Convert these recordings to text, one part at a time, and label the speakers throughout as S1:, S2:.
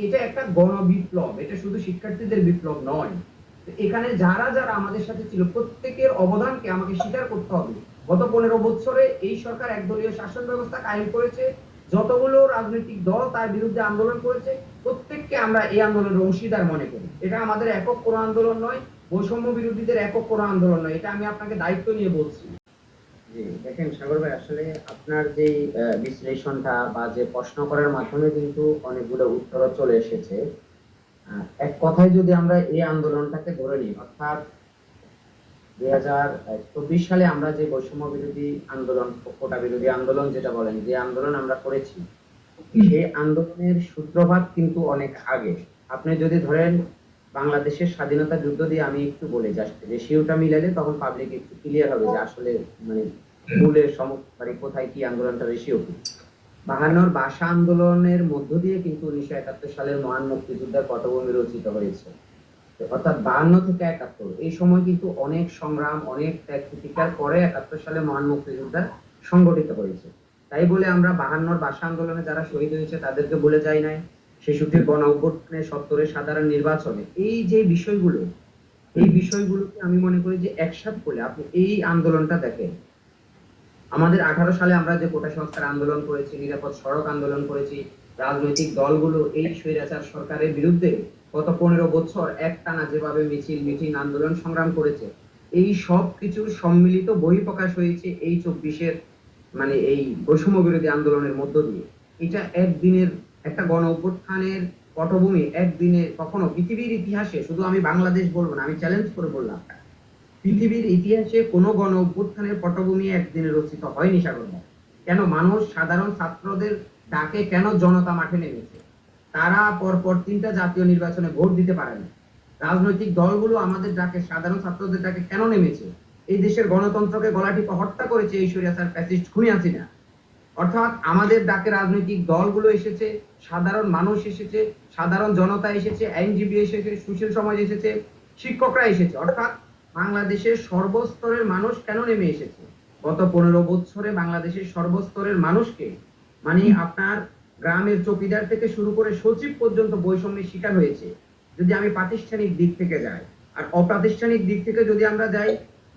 S1: এটা একটা গণবিপ্লব, এটা শুধু শিক্ষার্থীদের বিপ্লব নয়। এখানে যারা যারা আমাদের সাথে ছিল প্রত্যেকের অবদানকে আমাকে স্বীকার করতে হবে। গত 15 বছরে এই সরকার একদলীয় শাসন ব্যবস্থা কায়েম করেছে, যতগুলো রাজনৈতিক দল তার বিরুদ্ধে আন্দোলন করেছে, প্রত্যেককে আমরা এই আন্দোলনের অংশীদার মনে করি। এটা আমাদের একক কোনো আন্দোলন নয়, বৈষম্য বিরোধীদের একক কোনো আন্দোলন নয়, এটা আমি আপনাকে দায়িত্ব নিয়ে বলছি। জি দেখেন সাগর ভাই, আসলে আপনার যে বিশ্লেষণটা বা যে প্রশ্ন করার মাধ্যমে কিন্তু অনেকগুলো উত্তর চলে এসেছে। এক কথায় যদি আমরা এই আন্দোলনটাকে ধরে নিই, অর্থাৎ 2024 সালে আমরা যে বৈষম্য বিরোধী আন্দোলন, কোটা বিরোধী আন্দোলন যেটা বলেন, যে আন্দোলন আমরা করেছি, সেই আন্দোলনের সূত্রপাত কিন্তু অনেক আগে। আপনি যদি ধরেন বাংলাদেশের স্বাধীনতা যুদ্ধ দিয়ে আমি একটু বলে জাস্ট রেশিওটা মিলালে তখন পাবলিক একটু ক্লিয়ার হবে যে আসলে মানে মূলের মানে কোথায় কি আন্দোলনটা রেশিও কি। 52 ভাষা আন্দোলনের মধ্য দিয়ে কিন্তু 1971 সালের মহান মুক্তিযুদ্ধের পটভূমি রচিত হয়েছে। অর্থাৎ 52 থেকে 71 এই সময় কিন্তু অনেক সংগ্রাম, অনেক ত্যাগ তিতিক্ষার পরে 71 সালে মহান মুক্তিযুদ্ধ সংগঠিত হয়েছে। তাই বলে আমরা 52 ভাষা আন্দোলনে যারা শহীদ হয়েছে তাদেরকে ভুলে যাই নাই, 66 গণ অভ্যুত্থানে, 70 সাধারণ নির্বাচনে, এই যে বিষয়গুলো, এই বিষয়গুলোকে আমি মনে করি যে একসাথে বলে আপনি এই আন্দোলনটা দেখেন। আমাদের 18 সালে আমরা যে কোটা সংস্কার আন্দোলন করেছি, নিরাপদ সড়ক আন্দোলন করেছি, রাজনৈতিক দলগুলো এই স্বৈরাচার সরকারের বিরুদ্ধে গত 15 বছর একটানা যেভাবে মিছিল, মিটিং, আন্দোলন, সংগ্রাম করেছে, এই সব কিছুর সম্মিলিত বহিঃপ্রকাশ হয়েছে এই 24-এর মানে এই বৈষম্য বিরোধী আন্দোলনের মধ্য দিয়ে। এটা একদিনের একটা গণ অভ্যুত্থানের পটভূমি, একদিনে কখনো পৃথিবীর ইতিহাসে, শুধু আমি বাংলাদেশ বলবো না, আমি চ্যালেঞ্জ করে বললাম, পৃথিবীর ইতিহাসে কোনো গণ অভ্যুত্থানের পটভূমি একদিনে রচিত হয়নি সাগর। কেন মানুষ সাধারণ ছাত্রদের ডাকে কেন জনতা মাঠে নেমেছে? তারা পরপর 3টা জাতীয় নির্বাচনে ভোট দিতে পারে না। রাজনৈতিক দলগুলো আমাদের ডাকে, সাধারণ ছাত্রদের ডাকে কেন নেমেছে? এই দেশের গণতন্ত্রকে গলাটিপা হত্যা করেছে এই স্বৈরাচার ফ্যাসিস্ট খুনি হাসিনা। অর্থাৎ আমাদের ডাকে রাজনৈতিক দলগুলো এসেছে, সাধারণ মানুষ এসেছে, সাধারণ জনতা এসেছে, আইনজীবী এসেছে, সুশীল সমাজ এসেছে, শিক্ষকরা এসেছে। অর্থাৎ বাংলাদেশের সর্বস্তরের মানুষ কেন নেমে এসেছে? গত 15 বছরে বাংলাদেশের সর্বস্তরের মানুষকে, মানে আপনার গ্রামের চৌকিদার থেকে শুরু করে সচিব পর্যন্ত বৈষম্যের শিকার হয়েছে। যদি আমি প্রাতিষ্ঠানিক দিক থেকে যাই, আর অপ্রাতিষ্ঠানিক দিক থেকে যদি আমরা যাই,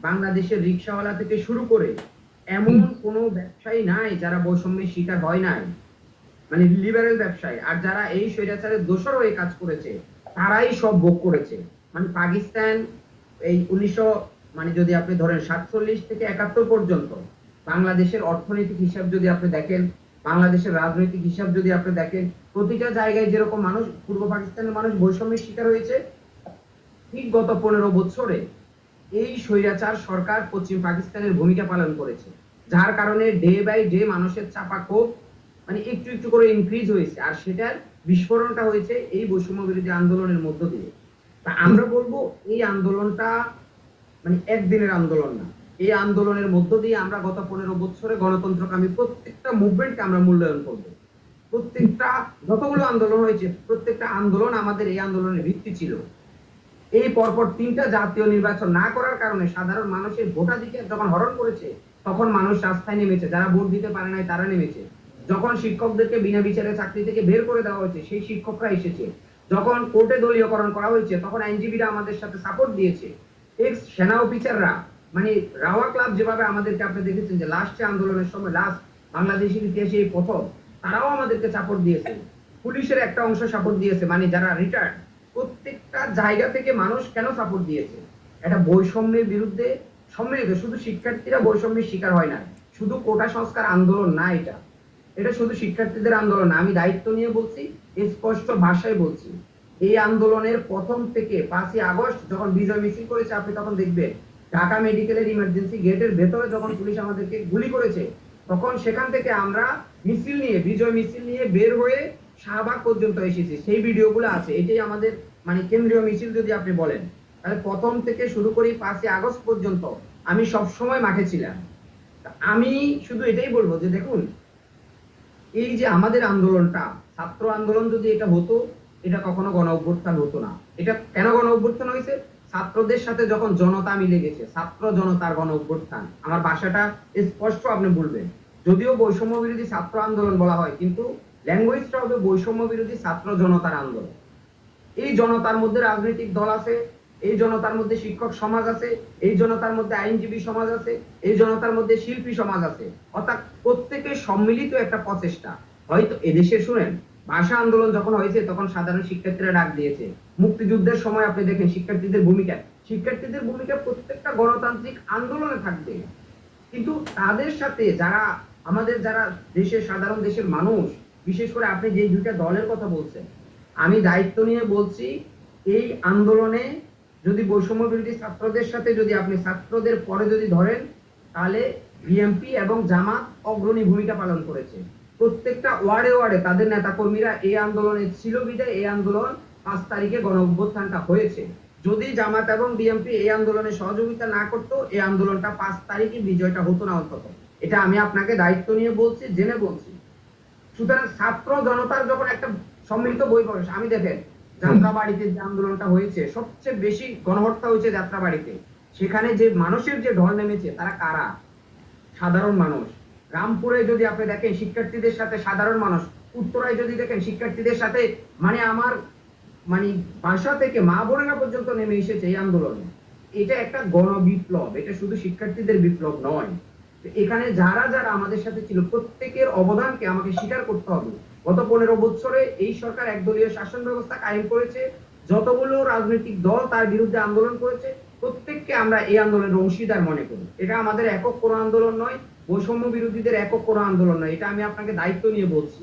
S1: বাংলাদেশের রিক্সাওয়ালা থেকে শুরু করে এমন কোনো ব্যবসায়ী নাই যারা বৈষম্যের শিকার হয় নাই, মানে লিবারেল ব্যবসায়ী। আর যারা এই স্বৈরাচারের দোষর হয়ে কাজ করেছে তারাই সব ভোগ করেছে। মানে পাকিস্তান এই 1900 মানে যদি আপনি ধরেন 47 থেকে 71 পর্যন্ত বাংলাদেশের অর্থনৈতিক হিসাব যদি আপনি দেখেন, বাংলাদেশের রাজনৈতিক হিসাব যদি আপনি দেখেন, প্রতিটা জায়গায় যেরকম মানুষ, পূর্ব পাকিস্তানের মানুষ বৈষম্যের শিকার হয়েছে, ঠিক গত 15 বছরে এই স্বৈরাচার সরকার পশ্চিম পাকিস্তানের ভূমিকা পালন করেছে, যার কারণে ডে বাই ডে মানুষের চাপা ক্ষোভ মানে একটু একটু করে ইনক্রিজ হয়েছে। আর সেটার বিস্ফোরণটা হয়েছে এই বৈষম্য বিরোধী আন্দোলনের মধ্য দিয়ে। তা আমরা বলবো এই আন্দোলনটা মানে একদিনের আন্দোলন না। এই আন্দোলনের মধ্য দিয়ে আমরা গত 15 বছরে গণতন্ত্রকামী প্রত্যেকটা মুভমেন্টকে আমরা মূল্যায়ন করব। প্রত্যেকটা যতগুলো আন্দোলন হয়েছে, প্রত্যেকটা আন্দোলন আমাদের এই আন্দোলনের ভিত্তি ছিল। এই পরপর 3টা জাতীয় নির্বাচন না করার কারণে সাধারণ মানুষের ভোটাধিকার যখন হরণ করেছে, তখন মানুষ রাস্তায় নেমেছে। যারা ভোট দিতে পারে নাই তারা নেমেছে। যখন শিক্ষকদেরকে বিনা বিচারে চাকরি থেকে বের করে দেওয়া হয়েছে, সেই শিক্ষকরা এসেছে। যখন কোর্টে দলীয়করণ করা হয়েছে, তখন আইনজীবীরা আমাদের সাথে সাপোর্ট দিয়েছে। এক্স সেনা অফিসাররা, মানে রাওয়া ক্লাব যেভাবে আমাদেরকে, আপনি দেখেছেন যে লাস্টে আন্দোলনের সময়, লাস্ট বাংলাদেশের ইতিহাসে এই প্রথম, তারাও আমাদেরকে সাপোর্ট দিয়েছে। পুলিশের একটা অংশ সাপোর্ট দিয়েছে, মানে যারা রিটায়ার্ড। প্রত্যেকটা জায়গা থেকে মানুষ কেন সাপোর্ট দিয়েছে? এটা বৈষম্যের বিরুদ্ধে সম্মিলিত। শুধু শিক্ষার্থীরা বৈষম্যের শিকার হয় না, শুধু কোটা সংস্কার আন্দোলন না, এটা এটা শুধু শিক্ষার্থীদের আন্দোলন না। আমি দায়িত্ব নিয়ে বলছি, স্পষ্ট ভাষায় বলছি, এই আন্দোলনের প্রথম থেকে 5ই আগস্ট যখন বিজয় মিছিল করেছে, আপনি তখন দেখবেন ঢাকা মেডিকেলের ইমার্জেন্সি গেটের ভেতরে যখন পুলিশ আমাদেরকে গুলি করেছে, তখন সেখান থেকে আমরা মিছিল নিয়ে, বিজয় মিছিল নিয়ে বের হয়ে শাহবাগ পর্যন্ত এসেছি। সেই ভিডিওগুলো আছে। এটাই আমাদের মানে কেন্দ্রীয় মিছিল যদি আপনি বলেন, তাহলে প্রথম থেকে শুরু করি 5ই আগস্ট পর্যন্ত আমি সব সময় মাঠে ছিলাম। আমি শুধু এটাই বলবো যে দেখুন, এই যে আমাদের আন্দোলনটা ছাত্র আন্দোলন যদি এটা হতো, এটা কখনো গণ অভ্যুত্থান হতো না। এটা কেন গণ অভ্যুত্থান হয়েছে? ছাত্রদের সাথে যখন জনতা মিলে গেছে, ছাত্র জনতার গণ অভ্যুত্থান। আমার ভাষাটা স্পষ্ট আপনি বলবেন, যদিও বৈষম্য বিরোধী ছাত্র আন্দোলন বলা হয়, কিন্তু ল্যাঙ্গুয়েজটা হবে বৈষম্য বিরোধী ছাত্র জনতার আন্দোলন। এই জনতার মধ্যে রাজনৈতিক দল আছে, এই জনতার মধ্যে শিক্ষক সমাজ আছে, এই জনতার মধ্যে আইনজীবী সমাজ আছে, এই জনতার মধ্যে শিল্পী সমাজ আছে। অর্থাৎ প্রত্যেকের সম্মিলিত একটা প্রচেষ্টা। হয়তো এদেশে শুনেন, ভাষা আন্দোলন যখন হয়েছে তখন সাধারণ শিক্ষার্থীরা ডাক দিয়েছে। মুক্তিযুদ্ধের সময় আপনি দেখেন শিক্ষার্থীদের ভূমিকা প্রত্যেকটা গণতান্ত্রিক আন্দোলনে থাকবে। কিন্তু তাদের সাথে যারা আমাদের যারা দেশের সাধারণ দেশের মানুষ, বিশেষ করে আপনি যে দুইটা দলের কথা বলছেন, আমি দায়িত্ব নিয়ে বলছি, এই আন্দোলনে যদি বৈষম্য বিরোধী ছাত্রদের সাথে যদি আপনি ছাত্রদের পরে যদি ধরেন, তাহলে বিএনপি এবং জামাত অগ্রণী ভূমিকা পালন করেছে। প্রত্যেকটা ওয়ার্ডে ওয়ার্ডে তাদের নেতাকর্মীরা এই আন্দোলনে ছিল বিধায় এই আন্দোলন 5 তারিখে গণ অভ্যুত্থানটা হয়েছে। যদি জামাত এবং বিএনপি এই আন্দোলনে সহযোগিতা না করতো, এই আন্দোলনটা 5 তারিখে বিজয়টা হতো না অন্তত। এটা আমি আপনাকে দায়িত্ব নিয়ে বলছি, জেনে বলছি। সুতরাং ছাত্র জনতার যখন একটা সম্মিলিত বই প্রকাশ, আমি দেখেন যাত্রাবাড়িতে যে আন্দোলনটা হয়েছে, সবচেয়ে বেশি গণহত্যা হয়েছে যাত্রাবাড়িতে। সেখানে যে মানুষের যে ঢল নেমেছে তারা কারা? সাধারণ মানুষ। রামপুরে যদি আপনি দেখেন শিক্ষার্থীদের সাথে সাধারণ মানুষ, উত্তরায় যদি দেখেন শিক্ষার্থীদের সাথে, মানে আমার মানে বাসা থেকে মা বোনেরা পর্যন্ত নেমে এসেছে এই আন্দোলনে। এটা একটা গণবিপ্লব, এটা শুধু শিক্ষার্থীদের বিপ্লব নয়। এখানে যারা যারা আমাদের সাথে ছিল প্রত্যেকের অবদানকে আমাকে স্বীকার করতে হবে। গত 15 বছরে এই সরকার একদলীয় শাসন ব্যবস্থা কায়েম করেছে, যতগুলো রাজনৈতিক দল তার বিরুদ্ধে আন্দোলন করেছে, প্রত্যেককে আমরা এই আন্দোলনের অংশীদার মনে করি। এটা আমাদের একক কোনো আন্দোলন নয়, বৈষম্য বিরোধীদের একক কোনো আন্দোলন নয়, এটা আমি আপনাকে দায়িত্ব নিয়ে বলছি।